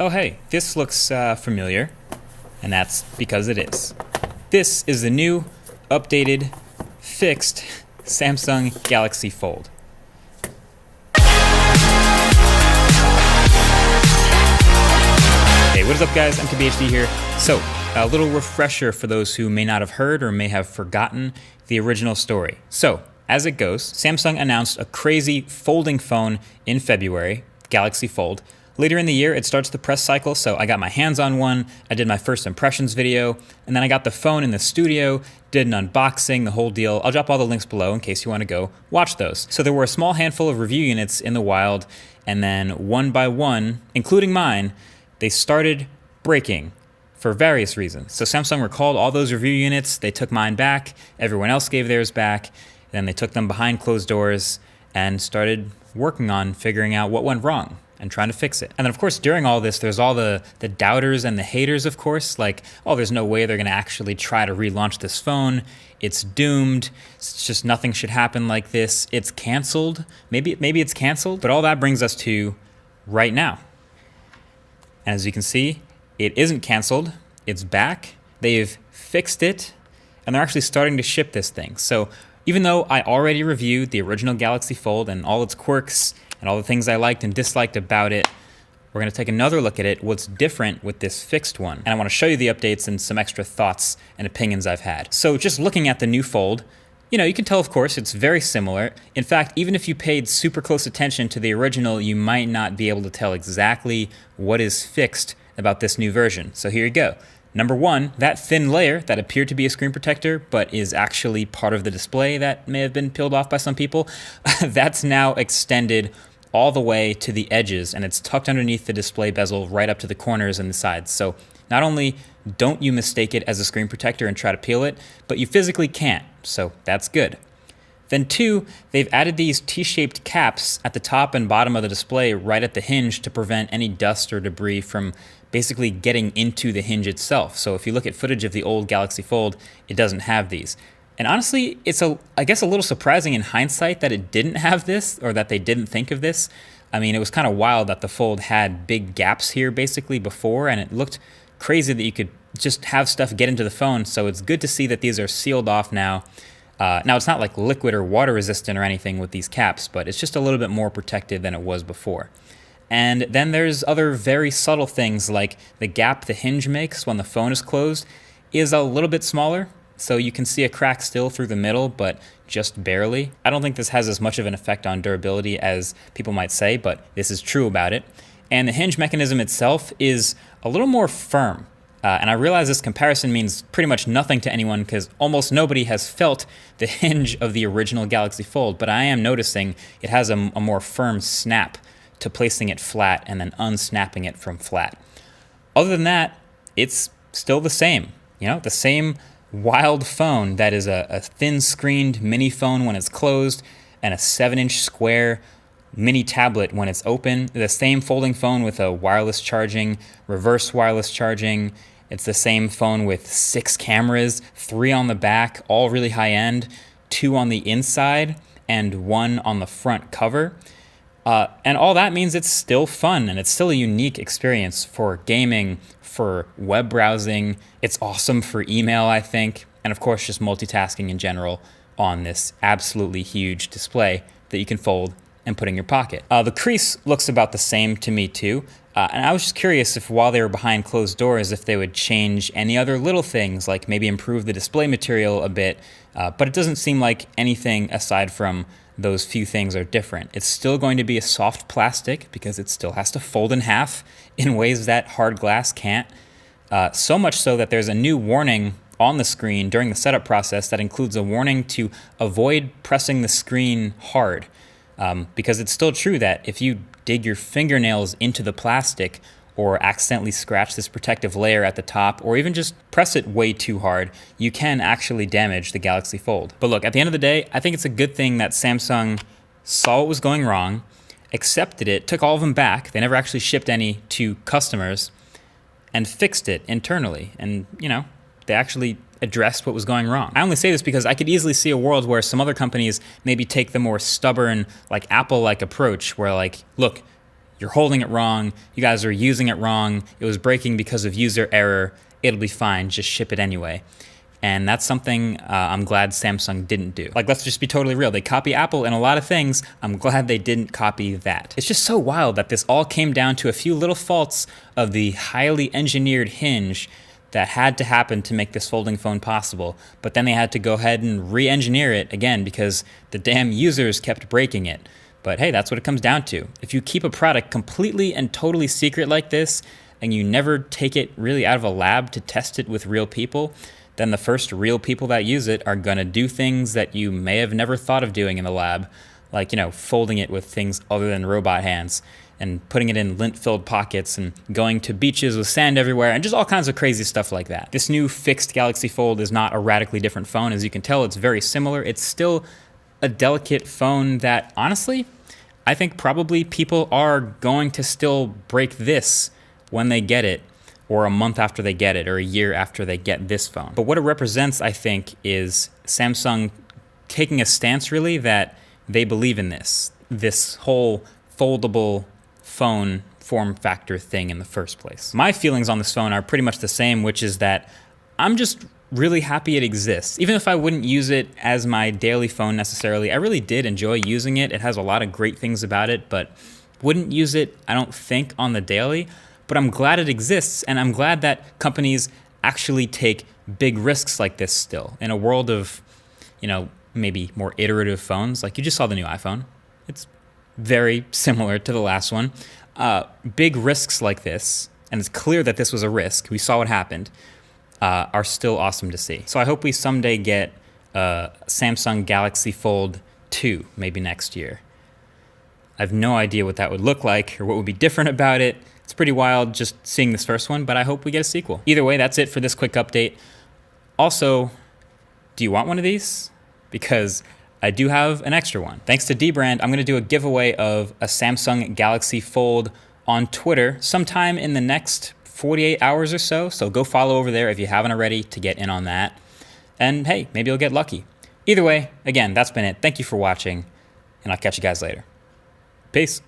Oh hey, this looks familiar, and that's because it is. This is the new, updated, fixed Samsung Galaxy Fold. Hey, what is up guys? MKBHD here. So, a little refresher for those who may not have heard or may have forgotten the original story. So, as it goes, Samsung announced a crazy folding phone in February, Galaxy Fold. Later in the year, it starts the press cycle, so I got my hands on one, I did my first impressions video, and then I got the phone in the studio, did an unboxing, the whole deal. I'll drop all the links below in case you want to go watch those. So there were a small handful of review units in the wild, and then one by one, including mine, they started breaking for various reasons. So Samsung recalled all those review units, they took mine back, everyone else gave theirs back, then they took them behind closed doors and started working on figuring out what went wrong and trying to fix it. And then of course, during all this, there's all the doubters and the haters, of course, like, oh, there's no way they're gonna actually try to relaunch this phone. It's doomed. It's just nothing should happen like this. It's canceled. Maybe it's canceled, but all that brings us to right now. And as you can see, it isn't canceled. It's back. They've fixed it, and they're actually starting to ship this thing. So even though I already reviewed the original Galaxy Fold and all its quirks and all the things I liked and disliked about it, we're gonna take another look at it, what's different with this fixed one. And I wanna show you the updates and some extra thoughts and opinions I've had. So just looking at the new Fold, you can tell, of course, it's very similar. In fact, even if you paid super close attention to the original, you might not be able to tell exactly what is fixed about this new version. So here you go. Number one, that thin layer that appeared to be a screen protector, but is actually part of the display that may have been peeled off by some people, that's now extended all the way to the edges, and it's tucked underneath the display bezel right up to the corners and the sides. So not only don't you mistake it as a screen protector and try to peel it, but you physically can't, so that's good. Then two, they've added these T-shaped caps at the top and bottom of the display right at the hinge to prevent any dust or debris from basically getting into the hinge itself. So if you look at footage of the old Galaxy Fold, it doesn't have these. And honestly, it's I guess a little surprising in hindsight that it didn't have this, or that they didn't think of this. I mean, it was kind of wild that the Fold had big gaps here basically before, and it looked crazy that you could just have stuff get into the phone. So it's good to see that these are sealed off now. Now it's not like liquid or water resistant or anything with these caps, but it's just a little bit more protective than it was before. And then there's other very subtle things, like the gap the hinge makes when the phone is closed is a little bit smaller. So you can see a crack still through the middle, but just barely. I don't think this has as much of an effect on durability as people might say, but this is true about it. And the hinge mechanism itself is a little more firm. And I realize this comparison means pretty much nothing to anyone because almost nobody has felt the hinge of the original Galaxy Fold, but I am noticing it has a more firm snap to placing it flat and then unsnapping it from flat. Other than that, it's still the same. The same wild phone that is a thin-screened mini phone when it's closed and a 7-inch square mini tablet when it's open. The same folding phone with a wireless charging, reverse wireless charging. It's the same phone with 6 cameras, 3 on the back, all really high-end, 2 on the inside, and 1 on the front cover. And all that means it's still fun, and it's still a unique experience for gaming, for web browsing. It's awesome for email, I think, and of course just multitasking in general on this absolutely huge display that you can fold and put in your pocket. The crease looks about the same to me too, and I was just curious if while they were behind closed doors, if they would change any other little things, like maybe improve the display material a bit, but it doesn't seem like anything aside from those few things are different. It's still going to be a soft plastic because it still has to fold in half in ways that hard glass can't. So much so that there's a new warning on the screen during the setup process that includes a warning to avoid pressing the screen hard. Because it's still true that if you dig your fingernails into the plastic or accidentally scratch this protective layer at the top, or even just press it way too hard, you can actually damage the Galaxy Fold. But look, at the end of the day, I think it's a good thing that Samsung saw what was going wrong, accepted it, took all of them back, they never actually shipped any to customers, and fixed it internally. And, they actually addressed what was going wrong. I only say this because I could easily see a world where some other companies maybe take the more stubborn, like Apple-like approach, where look, you're holding it wrong, you guys are using it wrong, it was breaking because of user error, it'll be fine, just ship it anyway. And that's something I'm glad Samsung didn't do. Like, let's just be totally real. They copy Apple in a lot of things. I'm glad they didn't copy that. It's just so wild that this all came down to a few little faults of the highly engineered hinge that had to happen to make this folding phone possible. But then they had to go ahead and re-engineer it again because the damn users kept breaking it. But hey, that's what it comes down to. If you keep a product completely and totally secret like this, and you never take it really out of a lab to test it with real people, then the first real people that use it are gonna do things that you may have never thought of doing in the lab, like, folding it with things other than robot hands, and putting it in lint-filled pockets, and going to beaches with sand everywhere, and just all kinds of crazy stuff like that. This new fixed Galaxy Fold is not a radically different phone. As you can tell, it's very similar. It's still a delicate phone that, honestly, I think probably people are going to still break this when they get it, or a month after they get it, or a year after they get this phone. But what it represents, I think, is Samsung taking a stance really that they believe in this whole foldable phone form factor thing in the first place. My feelings on this phone are pretty much the same, which is that I'm just really happy it exists. Even if I wouldn't use it as my daily phone necessarily, I really did enjoy using it. It has a lot of great things about it, but wouldn't use it, I don't think, on the daily. But I'm glad it exists, and I'm glad that companies actually take big risks like this still. In a world of, maybe more iterative phones, like you just saw the new iPhone. It's very similar to the last one. Big risks like this, and it's clear that this was a risk, we saw what happened, are still awesome to see. So I hope we someday get Samsung Galaxy Fold 2, maybe next year. I have no idea what that would look like or what would be different about it. It's pretty wild just seeing this first one, but I hope we get a sequel. Either way, that's it for this quick update. Also, do you want one of these? Because I do have an extra one. Thanks to Dbrand, I'm gonna do a giveaway of a Samsung Galaxy Fold on Twitter sometime in the next 48 hours or so. So go follow over there if you haven't already to get in on that. And hey, maybe you'll get lucky. Either way, again, that's been it. Thank you for watching, and I'll catch you guys later. Peace.